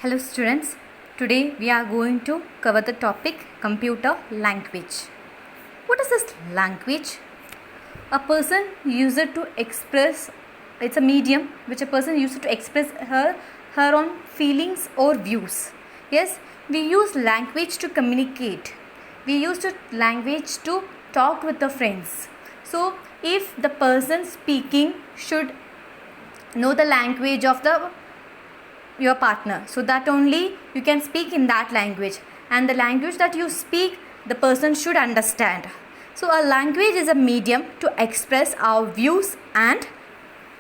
Hello students, today we are going to cover the topic computer language. What is this language? A person uses it to express, it's a medium which a person uses to express her own feelings or views. Yes, we use language to communicate. We use language to talk with the friends. So if the person speaking should know the language of your partner, so that only you can speak in that language, and the language that you speak the person should understand. So a language is a medium to express our views and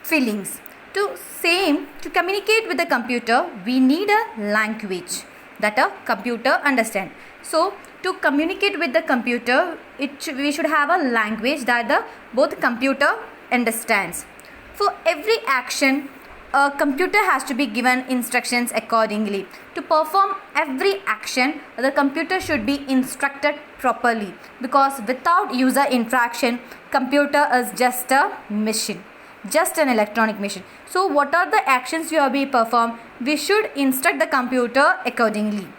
feelings. To communicate with the computer, we need a language that a computer understand. So to communicate with the computer, we should have a language that both computer understands. For every action, a computer has to be given instructions accordingly. To perform every action, the computer should be instructed properly, because without user interaction, computer is just a machine, just an electronic machine. So what are the actions you are being performed? We should instruct the computer accordingly.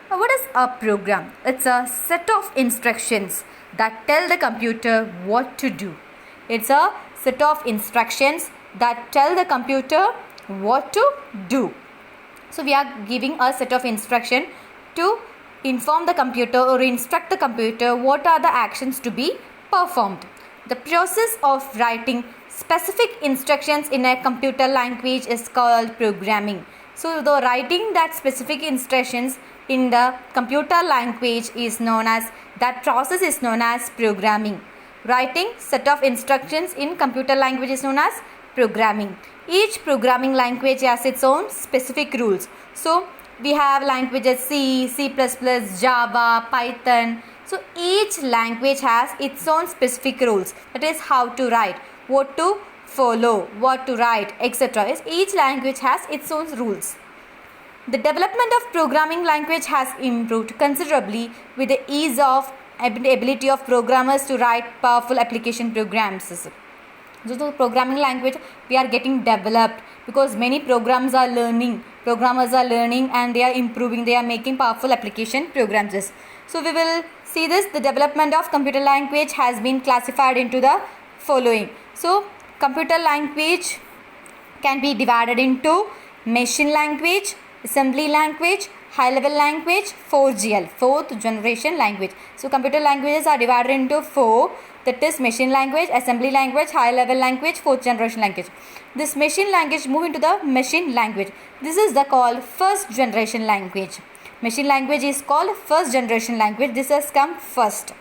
What is a program? It's a set of instructions that tell the computer what to do. It's a set of instructions that tell the computer what to do. So we are giving a set of instruction to inform the computer or instruct the computer what are the actions to be performed. The process of writing specific instructions in a computer language is called programming. So the writing that specific instructions in the computer language is known as, that process is known as programming. Writing set of instructions in computer language is known as programming. Each programming language has its own specific rules. So we have languages C, C++, Java, Python. So each language has its own specific rules. That is how to write, what to follow, what to write, etc. Each language has its own rules. The development of programming language has improved considerably with the ease of ability of programmers to write powerful application programs. So the programming language we are getting developed because many programmers are learning and they are improving, they are making powerful application programs. So we will see this. The development of computer language has been classified into the following. So computer language can be divided into machine language, assembly language, high level language, 4GL, fourth generation language. So computer languages are divided into four, that is machine language, assembly language, high level language, fourth generation language. This machine language move into the machine language. This is the called first generation language. Machine language is called first generation language. This has come first.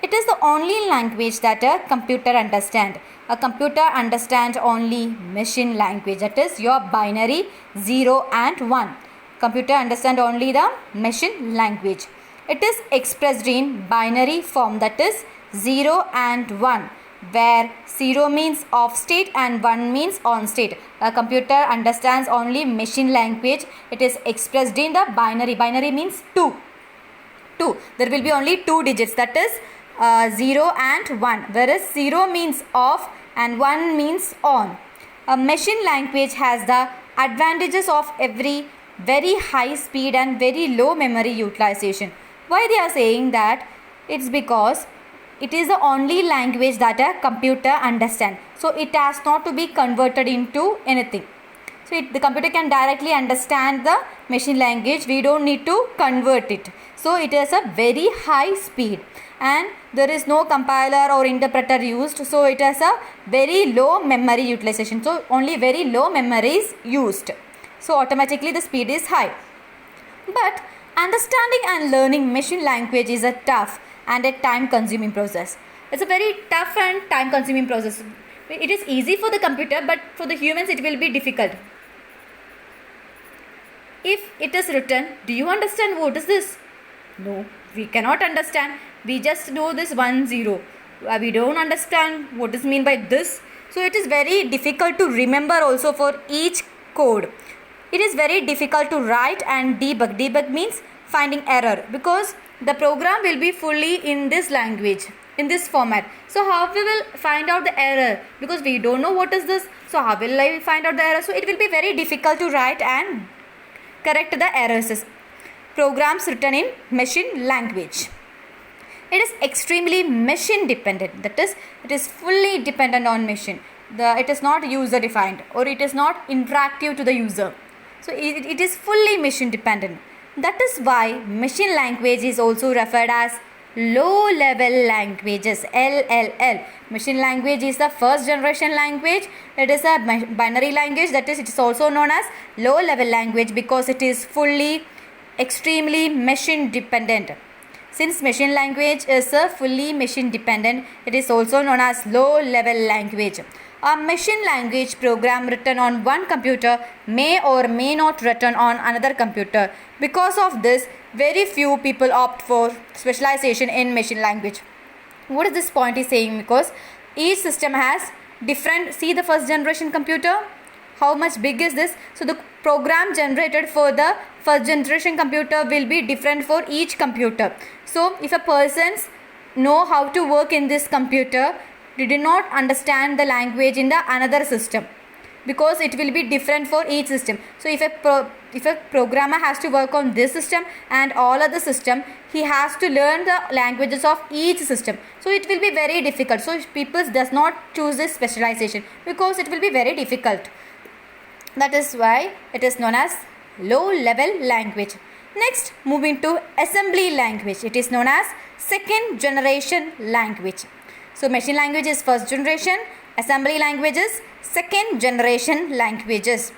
It is the only language that a computer understands. A computer understands only machine language, that is your binary 0 and 1. Computer understands only the machine language. It is expressed in binary form, that is 0 and 1, where 0 means off state and 1 means on state. A computer understands only machine language. It is expressed in the binary. Binary means 2. There will be only 2 digits, that is 0 and 1, whereas 0 means off and 1 means on. A machine language has the advantages of very high speed and very low memory utilization. Why they are saying that? It's because it is the only language that a computer understands. So it has not to be converted into anything. So the computer can directly understand the machine language. We don't need to convert it. So it has a very high speed and there is no compiler or interpreter used. So it has a very low memory utilization. So only very low memory is used. So automatically the speed is high. But understanding and learning machine language is a tough and a time consuming process. It's a very tough and time consuming process. It is easy for the computer, but for the humans it will be difficult. If it is written, do you understand what is this? No, we cannot understand. We just know this 1 0. We don't understand what is mean by this. So it is very difficult to remember also for each code. It is very difficult to write and debug. Debug means finding error, because the program will be fully in this language, in this format. So how we will find out the error? Because we don't know what is this. So how will I find out the error? So it will be very difficult to write and correct the errors. Programs written in machine language. It is extremely machine dependent. That is, it is fully dependent on machine. It is not user defined, or it is not interactive to the user. So it is fully machine dependent. That is why machine language is also referred as low level languages, LLL. Machine language is the first generation language. It is a binary language. That is, it is also known as low level language because it is fully extremely machine dependent. Since machine language is a fully machine dependent, it is also known as low level language. A machine language program written on one computer may or may not written on another computer. Because of this, very few people opt for specialization in machine language. What is this point is saying? Because each system has different, see the first generation computer, how much big is this? So the program generated for the first generation computer will be different for each computer. So if a person know how to work in this computer, they do not understand the language in the another system, because it will be different for each system. So if a programmer has to work on this system and all other system, he has to learn the languages of each system. So it will be very difficult. So people does not choose this specialization because it will be very difficult. That is why it is known as low level language. Next, moving to assembly language. It is known as second generation language. So machine language is first generation, assembly language is second generation languages.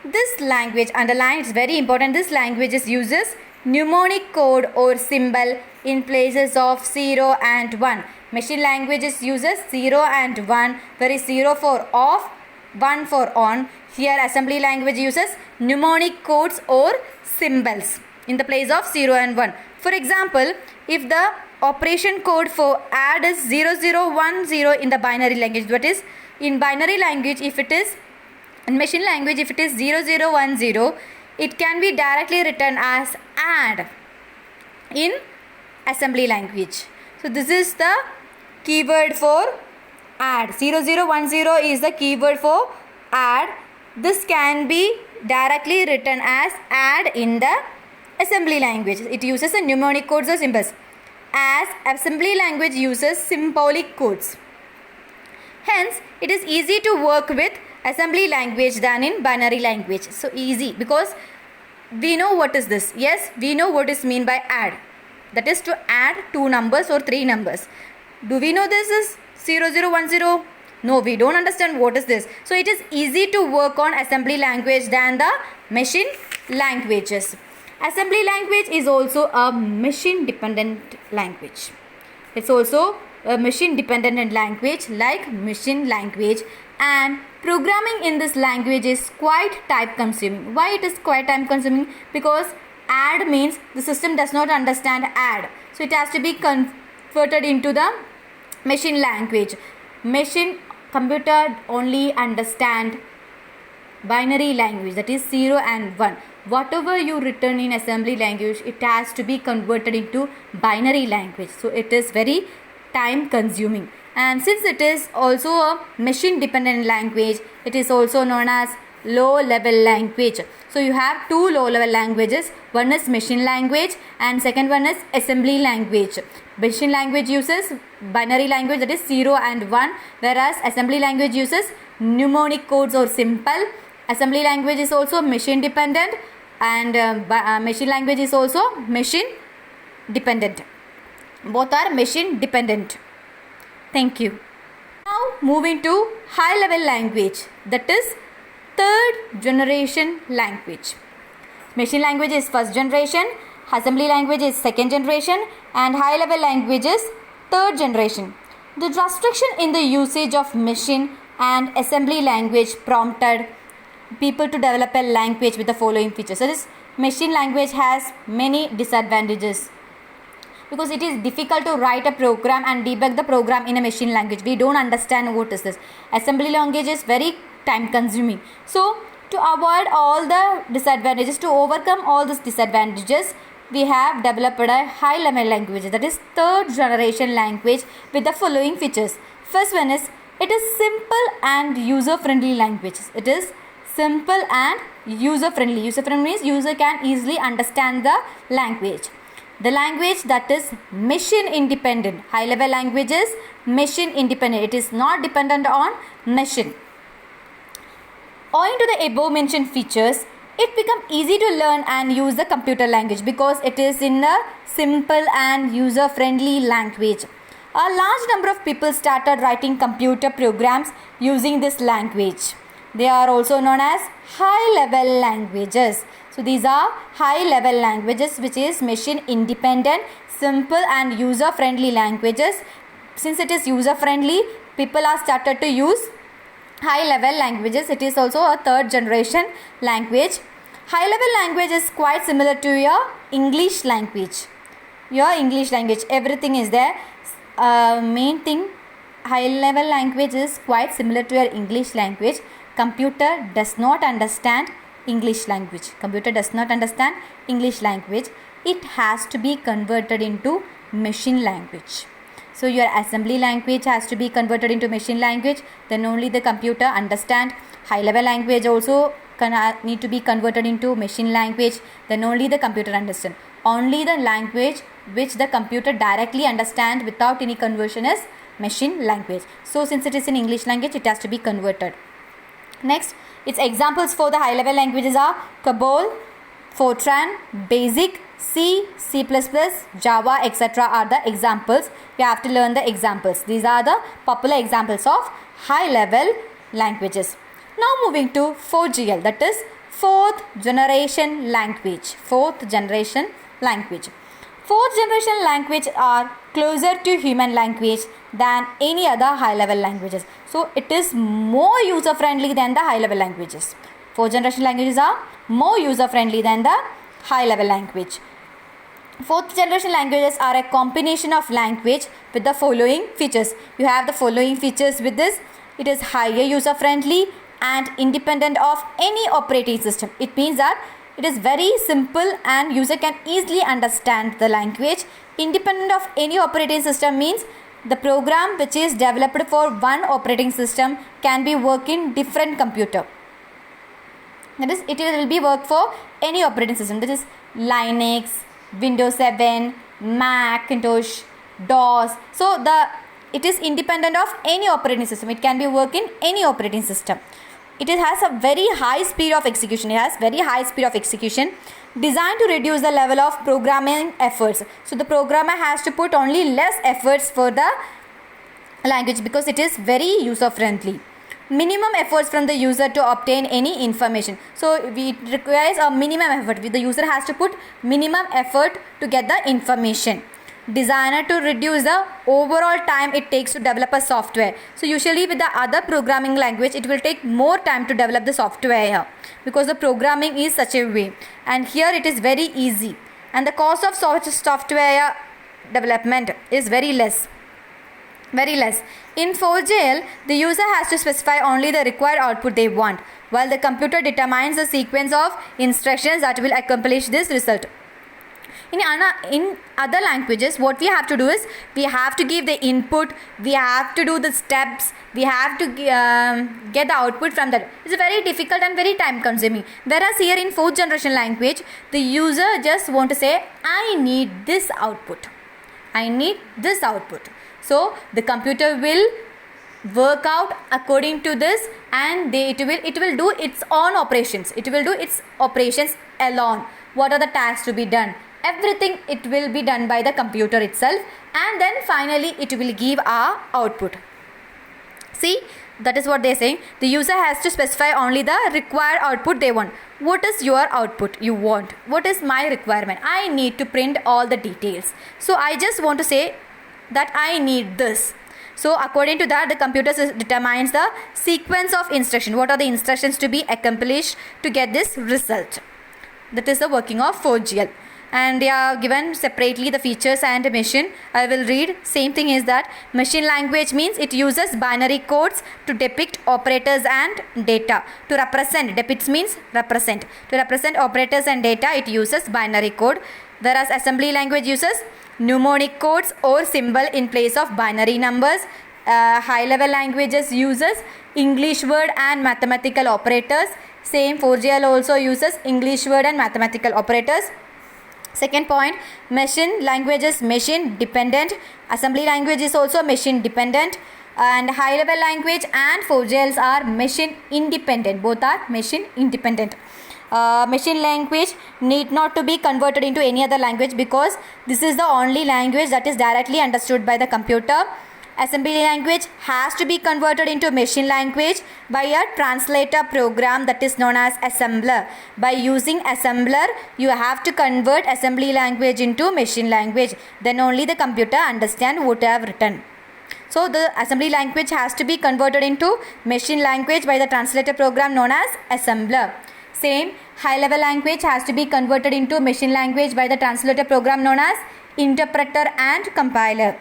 This language, underline, it's very important, this language uses mnemonic code or symbol in places of 0 and 1. Machine languages uses 0 and 1, where is 0 for off, 1 for on. Here assembly language uses mnemonic codes or symbols in the place of 0 and 1. For example, if the operation code for add is 0010 in the binary language, that is, in binary language, if it is in machine language, if it is 0010, it can be directly written as add in assembly language. So this is the keyword for add. 0010 is the keyword for add. This can be directly written as add in the assembly language. It uses a mnemonic codes or symbols, as assembly language uses symbolic codes. Hence, it is easy to work with assembly language than in binary language. So easy because we know what is this. Yes, we know what is mean by add. That is to add two numbers or three numbers. Do we know this is 0010? No, we don't understand what is this. So it is easy to work on assembly language than the machine languages. Assembly language is also a machine dependent language. It's also a machine dependent language like machine language, and programming in this language is quite type consuming. Why it is quite time consuming? Because add means the system does not understand add. So it has to be converted into the machine language. Machine computer only understand binary language, that is 0 and 1. Whatever you written in assembly language, it has to be converted into binary language. So it is very time consuming. And since it is also a machine dependent language, it is also known as low level language. So you have two low level languages. One is machine language and second one is assembly language. Machine language uses binary language, that is 0 and 1, whereas assembly language uses mnemonic codes or symbol. Assembly language is also machine dependent, and machine language is also machine dependent. Both are machine dependent. Thank you. Now moving to high level language, that is third generation language. Machine language is first generation, assembly language is second generation, and high level language is third generation. The restriction in the usage of machine and assembly language prompted people to develop a language with the following features. That is, machine language has many disadvantages because it is difficult to write a program and debug the program in a machine language. We don't understand what is this. Assembly language is very time consuming. So to avoid all the disadvantages, to overcome all these disadvantages, we have developed a high level language, that is third generation language, with the following features. First one is, it is simple and user friendly language. It is simple and user friendly. User friendly means user can easily understand the language. The language that is machine independent. High level language is machine independent. It is not dependent on machine. Owing to the above mentioned features, it becomes easy to learn and use the computer language because it is in a simple and user friendly language. A large number of people started writing computer programs using this language. They are also known as high level languages. So these are high level languages, which is machine independent, simple and user friendly languages. Since it is user friendly, people are started to use high level languages. It is also a third generation language. High level language is quite similar to your English language. Your English language, everything is there. Main thing, high level language is quite similar to your English language. Computer does not understand English language. Computer does not understand English language. It has to be converted into machine language. So your assembly language has to be converted into machine language. Then only the computer understand. High level language also need to be converted into machine language. Then only the computer understand. Only the language which the computer directly understand without any conversion is machine language. So since it is in English language, it has to be converted. Next, its examples for the high level languages are COBOL, Fortran, BASIC, C, C++, Java, etc. are the examples. You have to learn the examples. These are the popular examples of high level languages. Now moving to 4GL, that is fourth generation language. Fourth generation language. Fourth generation language are closer to human language than any other high level languages. So it is more user friendly than the high level languages. Fourth generation languages are more user friendly than the high level language. Fourth generation languages are a combination of language with the following features. You have the following features with this. It is higher user friendly and independent of any operating system. It means that it is very simple and user can easily understand the language. Independent of any operating system means the program which is developed for one operating system can be work in different computer. That is, it will be work for any operating system. That is Linux, Windows 7, Macintosh, DOS. So it is independent of any operating system. It can be work in any operating system. It has a very high speed of execution. It has very high speed of execution designed to reduce the level of programming efforts. So the programmer has to put only less efforts for the language because it is very user friendly. Minimum efforts from the user to obtain any information. So it requires a minimum effort. The user has to put minimum effort to get the information. Designed to reduce the overall time it takes to develop a software. So usually with the other programming language, it will take more time to develop the software here because the programming is such a way, and here it is very easy, and the cost of software development is very less. In 4GL, the user has to specify only the required output they want, while the computer determines the sequence of instructions that will accomplish this result. In other languages, what we have to do is we have to give the input, we have to do the steps, we have to get the output from that. It's very difficult and very time consuming. Whereas here in fourth generation language, the user just want to say, I need this output. I need this output. So the computer will work out according to this, and it will do its own operations. It will do its operations alone. What are the tasks to be done? Everything it will be done by the computer itself, and then finally it will give our output. See, that is what they are saying. The user has to specify only the required output they want. What is your output you want? What is my requirement? I need to print all the details. So I just want to say that I need this. So according to that, the computer determines the sequence of instruction. What are the instructions to be accomplished to get this result? That is the working of 4GL. And they are given separately the features and machine. I will read. Same thing is that machine language means it uses binary codes to depict operators and data. To represent, depicts means represent. To represent operators and data, it uses binary code. Whereas assembly language uses mnemonic codes or symbol in place of binary numbers. High level languages uses English word and mathematical operators. Same 4GL also uses English word and mathematical operators. Second point, machine language is machine dependent. Assembly language is also machine dependent. And high level language and 4GLs are machine independent. Both are machine independent. Machine language need not to be converted into any other language because this is the only language that is directly understood by the computer. Assembly language has to be converted into machine language by a translator program that is known as assembler. By using assembler, you have to convert assembly language into machine language. Then only the computer understand what you have written. So the assembly language has to be converted into machine language by the translator program known as assembler. Same, high level language has to be converted into machine language by the translator program known as interpreter and compiler.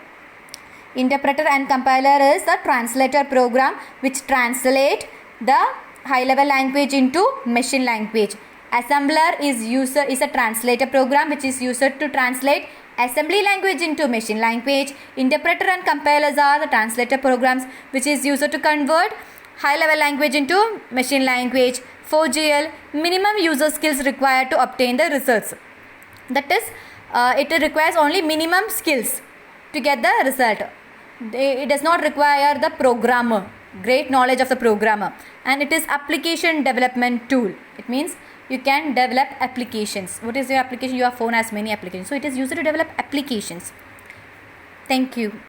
Interpreter and compiler is the translator program which translate the high level language into machine language. Assembler is a translator program which is used to translate assembly language into machine language. Interpreter and compilers are the translator programs which is used to convert high level language into machine language. 4GL, minimum user skills required to obtain the results. That is, it requires only minimum skills to get the result. It does not require the programmer, great knowledge of the programmer, and it is application development tool. It means you can develop applications. What is your application? Your phone has many applications, so it is used to develop applications. Thank you.